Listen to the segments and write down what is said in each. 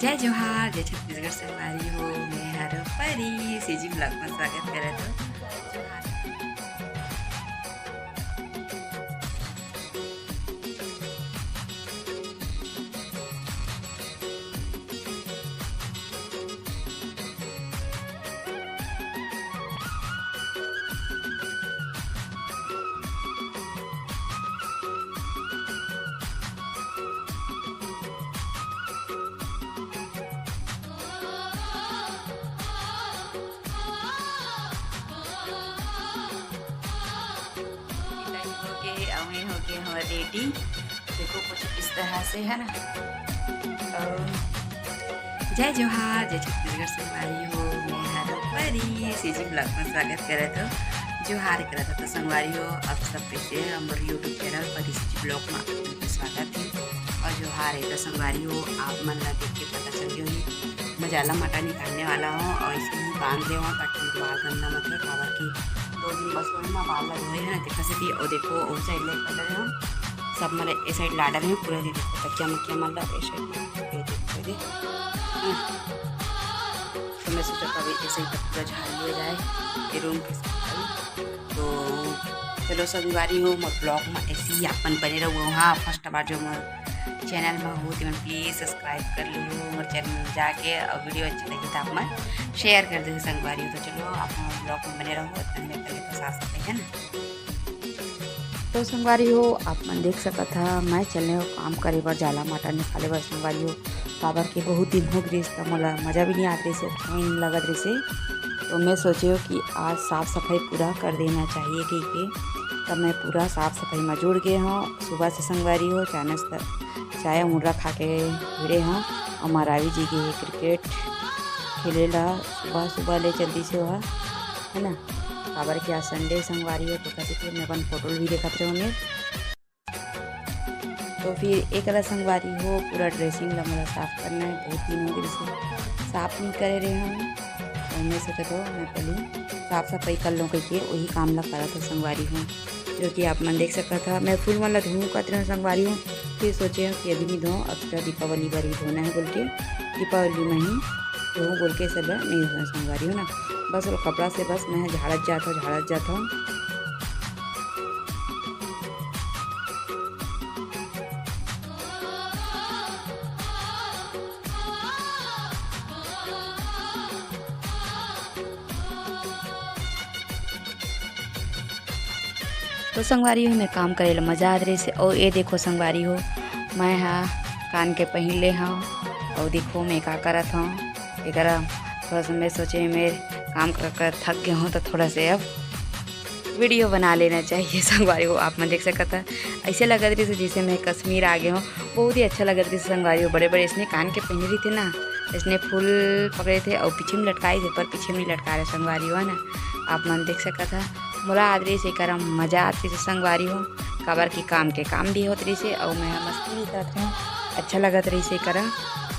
जय जोहार, जय छत्तीसगढ़ संगवारी हो। मैं हर परी सीजी ब्लॉग में स्वागत करत हो। जोहार। हो गए हमारे रेडी। देखो कुछ इस तरह से है ना। और जय जोहार, जय छत्तीसगढ़ संगवारी हो। मैं हर परी सीजी ब्लॉग में स्वागत करत हो। जोहार करत हो तो संगवारी हो आप सब कैसे हमारे यूट्यूब चैनल परी सीजी ब्लॉग में आपका स्वागत है। और जोहार है तो संगवारी हो आप मन ला देख के पता चल गया ही मजाला मटा निकालने वाला हूँ और इसे ही बांध ले हूँ ताकि बाल गंदा मतलब कावर की 2 दिन बस वही ना बाल लगे हुए हैं ना देखा से और देखो उस साइड ले कर रहे हम सब मतलब ए साइड लाडर है पूरा दे देखो तकिया मकिया मतलब ए साइड ये देखो दे। तो मैं सोचा कभी ऐसे ही पूरा झाड़ लिया जाए ये रूम के सफाई। तो चलो संगवारी हो मैं ब्लॉग में ऐसे ही अपन बने रहो। हाँ फर्स्ट बार जो मैं चैनल में हो तो मैं प्लीज़ सब्सक्राइब कर लो और चैनल में जाके और वीडियो अच्छी लगी तो आप मैं शेयर कर दे संगवारी हो। तो चलो आप ब्लॉग में बने रहो पहले तो साफ सफाई है ना। तो संगवारी हो आप मन देख सका था मैं चलने हो काम करे बर जाला माटा निकाले बर संगवारी हो काबर के बहुत दिन हो गए तो मोला मज़ा भी नहीं आत रही से अच्छा नहीं लगत रही से। तो मैं सोचे हो कि आज साफ़ सफाई पूरा कर देना चाहिए कि तब मैं पूरा साफ़ सफाई में जुड़ गए हूँ। सुबह से संगवारी हो चाय मुर्रा खा के भिड़े हूँ और मारावी जी के क्रिकेट खेले ला सुबह सुबह ले जल्दी से वह है ना। काबर के आज संडे संगवारी हो तो कैसे फिर मैं अपन फोटो भी देखते रहोगे। तो फिर एक अलग संगवारी हो पूरा ड्रेसिंग ला मुझे साफ़ करना है बहुत दिन हो गए से साफ़ नहीं करे रहे हम। तो मैं सोचा तो मैं पहले साफ़ सफाई कर लूँ कहीं वही काम ला करा था संगवारी हूँ जो कि आप मन देख सका था। मैं फूल वाला धोऊँ कतरा संगवारी हूँ फिर सोचे कि अभी नहीं धोऊँ अब तो दीपावली बार ही धोना है बोल के दीपावली में ही धोऊँ बोल के सब नहीं धोना संगवारी हूँ ना। बस वो कपड़ा से बस मैं झाड़त जाता हूँ। तो संगवारी हो मैं काम करे ला मज़ा आ रही से। और ये देखो संगवारी हो मैं हाँ कान के पहन ले हाँ और देखो मैं क्या करत हूँ एक थोड़ा सा मैं सोचे मैं काम कर थक गया हूँ तो थोड़ा से अब वीडियो बना लेना चाहिए संगवारी हो। आप मैं देख सकता था ऐसे लग रही थी जैसे मैं कश्मीर आ गया हूँ बहुत ही अच्छा लग रही थी संगवारी हो। बड़े बड़े इसने कान के पहन रही थे ना इसने फूल पकड़े थे और पीछे में लटकाए थे पर पीछे में लटका रहे संगवारी हो ना। आप मन देख सकता था मोला आदरी से कर मज़ा आती से संगवारी हो काबर की काम के काम भी होत रही से और मैं मस्ती भी करत हूँ अच्छा लगत रही से करा।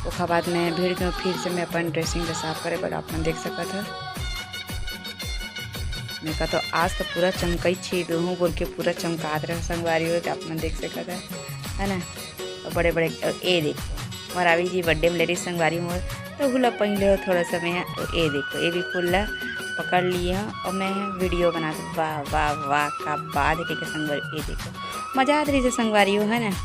उसके बाद मैं भीड़ गई फिर से मैं अपन ड्रेसिंग का साफ करे पर आप मन देख सका था मैं कहा तो आज तो पूरा चमकई छीट हूँ बोल के पूरा चमकात रहे संगवारी हो तो आप मन देख सका था है ना। तो बड़े बड़े ये देखो मरावी जी बर्थडे में ले रही संगवारी मोर तो हुला पहले हो थोड़ा सा मैं ये देखो ये भी फूल पकड़ लिए हैं और मैं वीडियो बना दूँ। वाह वाह वाह का बात है ठीक है संगवारी ये देखो मज़ा आ रही है संगवारी हो है ना।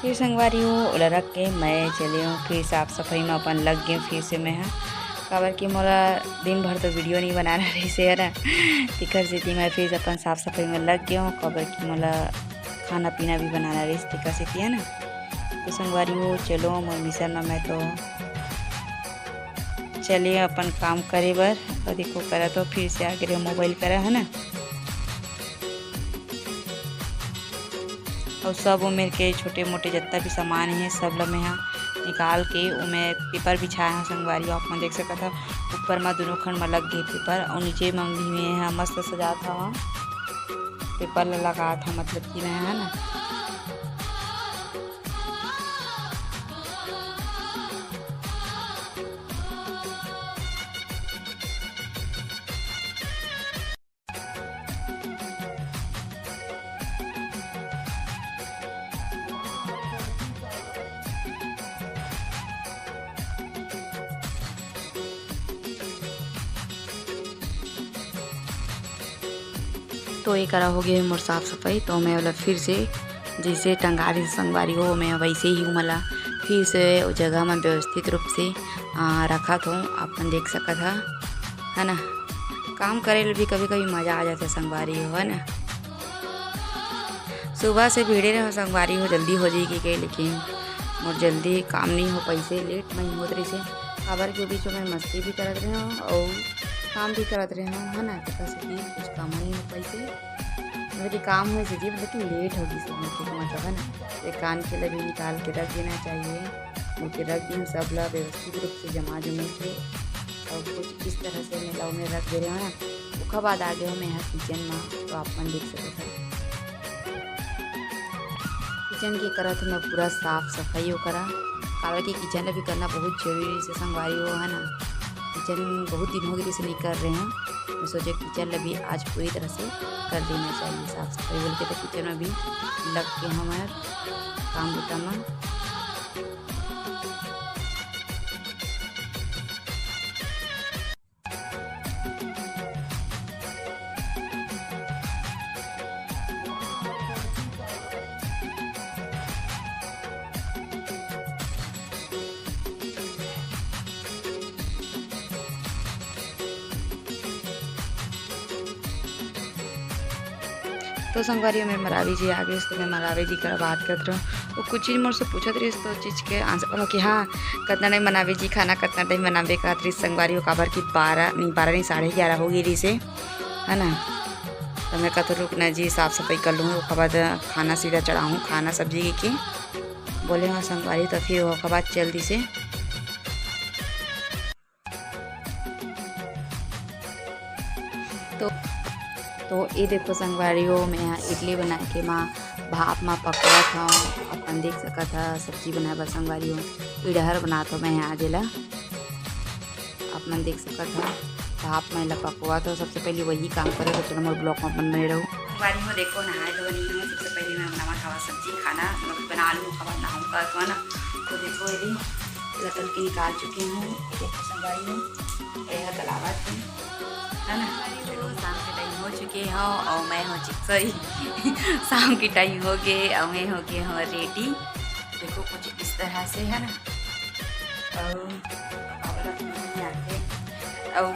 फिर संगवारी हो ओला रख के मैं चले हूँ फिर साफ़ सफाई में अपन लग गए फिर से मैं काबर कि मोला दिन भर तो वीडियो नहीं बनाना रही से है ना तिखर से थी मैं फिर अपन साफ़ सफाई में लग गया हूँ काबर कि मोला खाना पीना भी बनाना रही तिखर से थी है ना। तो संगवारी हो चलो मोर मिशन में मैं तो चलिए अपन काम करे बर और देखो करा तो फिर से आगे मोबाइल करा है ना। और सब मेरे के छोटे मोटे जितना भी सामान है सब ला मैं यहाँ निकाल के मैं पेपर बिछाया है संगवारी आप में देख सका था ऊपर में दोनों खंड में लग गए पेपर और नीचे में भी मैं यहाँ मस्त सजा था वहाँ पेपर लगा था मतलब कि मैं है ना। तो ये करा हो गया मोर साफ़ सफाई। तो मैं वाला फिर से जैसे टंगारी संगवारी हो मैं वैसे ही मला फिर से उस जगह में व्यवस्थित रूप से रखा था। अपन देख सका था है ना। काम करे भी कभी कभी मज़ा आ जाता है संगवारी हो है ना। सुबह से भीड़े रहो संगवारी हो जल्दी हो जाएगी के, लेकिन मोर जल्दी काम नहीं हो पैसे लेट नहीं होत रही से खबर के बीच में मस्ती भी करत रहे हो और काम भी करत रहे हो है ना। तो कुछ काम नहीं हो पैसे मेरे काम हुए से जीव लेकिन लेट होगी सब मतलब है ना। एक कान के लिए भी निकाल के रख देना चाहिए। मुझे रख दी सब ला व्यवस्थित रूप से जमा जमा के और कुछ इस तरह से मैं लव में रख दे रहे हो ना। उसके बाद आ गए मैं यहाँ किचन में। तो आप मन देख सकते हैं किचन की करा तो मैं पूरा साफ सफाई हो करा काला कि किचन भी करना बहुत जरूरी से संगवारी हो है ना। किचन बहुत दिन हो गए से नहीं कर रहे हैं। मैं सोचे किचन भी आज पूरी तरह से कर देना चाहिए साफ सफाई बोल के। तो किचन में भी लग के हमारे काम बुता में तो संगवारी में मरावी जी आ गए। तो मैं मरावी जी का बात करते रहा वो कुछ चीज़ मोर से पूछत रही तो चीज़ के आंसर कि हाँ कितना टाइम मनावे जी खाना कितना टाइम मनावे का रही संगवारी हो काबर की 12 नहीं 11:30 हो गई रही से है ना। तो मैं कहते रुकना जी साफ़ सफाई कर लूँ उसके बाद खाना सीधा चढ़ाऊँ खाना सब्जी के बोले हाँ संगवारी। तो फिर उसके बाद जल्दी से तो ये देखो संगवारी हो मैं यहाँ इडली बना के माँ भाप में पकड़ा था। अपन देख सका था सब्जी बनाए पर संगवारी हो इडहर बना था मैं यहाँ जिला अपन देख सका था भाप में पकवा था। सबसे पहले वही काम करे तो चलो मोर ब्लॉक में अपन बने रहूँ। संगवारी हो देखो नहाए धोनी हूँ। सबसे पहले मैं बनावा खावा सब्जी खाना मतलब बना लूँ खावा नहाऊँ का तो ना। तो देखो ये लकड़ के निकाल चुकी हूँ। देखो संगवारी हो यह तलावा थी है ना। शाम के टाइम हो चुके हो और मैं हो सॉरी शाम के टाइम हो गए और मैं हो गए हूँ रेडी। देखो कुछ इस तरह से है ना। और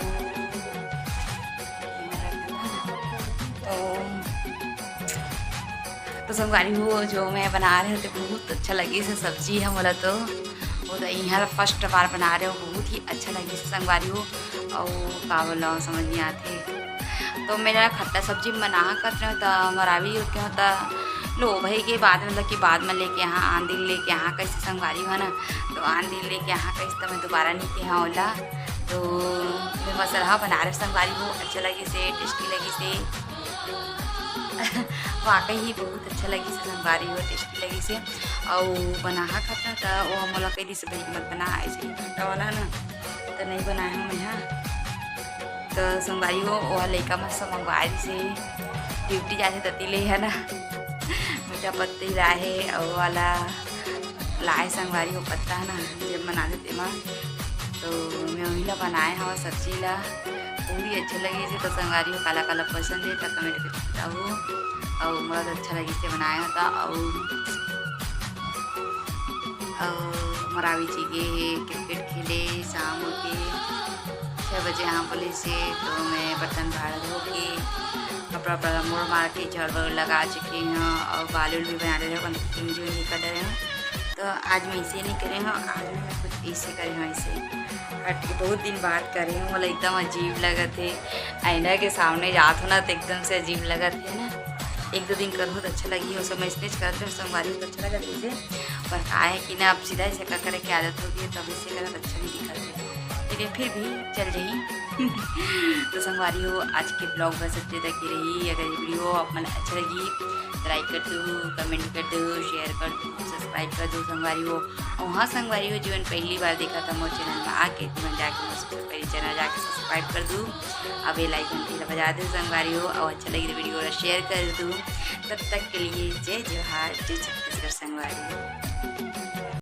तो संगवारी हो जो मैं बना रहे थे बहुत अच्छा लगी से सब्जी है बोला तो वो तो यहाँ फर्स्ट बार बना रहे हो बहुत ही अच्छा लगी से संगवारी हो। और का बोला समझ नहीं आते। तो मेरा खट्टा सब्जी बना कर रहे होता मरावी क्या होता लो भाई के बाद में मतलब कि बाद में लेके यहाँ आंधी लेके यहाँ कैसे संगवारी हो ना। तो आंधी लेके यहाँ कैसे तो मैं दोबारा नहीं के यहाँ होला। तो मैं मसाला बना रहे संगवारी हो अच्छा लगी से टेस्टी लगी से वाकई ही बहुत अच्छा लगी से संगवारी हो टेस्टी लगी से। और बना खट्टा था वो हम कही से भाई मत बना ऐसे खट्टा वाला ना तो नहीं बनाया हूँ मैं यहाँ। तो संगवारी हो वो लड़का मस्त मंगवारी से ड्यूटी जाते ततीले है ना मीठा पत्ती लाए और वाला लाए संगवारी हो पत्ता है ना जब बना देते माँ। तो मैं वही ला बनाए हवा सब्जी ला पूरी अच्छा लगी से। तो संगवारी हो काला काला पसंद है तो कमेंट करके बताओ। और बहुत अच्छा लगी से बनाया था। और मरावी जी के क्रिकेट खेले शाम के 6 बजे यहाँ बोले से। तो मैं बर्तन भाड़ा धो के कपड़ा वपड़ा मोड़ मार के झाड़ वगैरह लगा चुकी हूँ और बाल भी बना रहे हो जो नहीं कर रहे हो। तो आज मैं इसे नहीं करे हूँ आज मैं कुछ ऐसे करे हूँ ऐसे कट के बहुत दिन बात कर रही हूँ। मतलब एकदम अजीब लगा थे आईना के सामने जात हो ना तो एकदम से अजीब लगा थे ना। 1-2 दिन कर बहुत अच्छा लगी हो सब मैं स्नेच करते हूँ संगवारी तो अच्छा लगा जैसे पर आए कि ना अब सीधा ऐसे करे की आदत होगी तब इससे करा तो अच्छा नहीं दिखा लेकिन फिर भी चल रही तो संगवारी हो आज के ब्लॉग बस इतने तक ही रही। अगर ये वीडियो आप मन अच्छा लगी तो लाइक कर दो कमेंट कर दो शेयर कर दो सब्सक्राइब कर दो संगवारी हो। और हाँ संगवारी हो जीवन पहली बार देखा था मोर चैनल में आके तो मैं जाके सबसे पहले चैनल जाके सब्सक्राइब कर दूँ। अब ये लाइक घंटी बजा दो संगवारी हो और अच्छा लगी तो वीडियो शेयर कर दूँ। तब तक के लिए जय जोहार जय छत्तीसगढ़ संगवारी।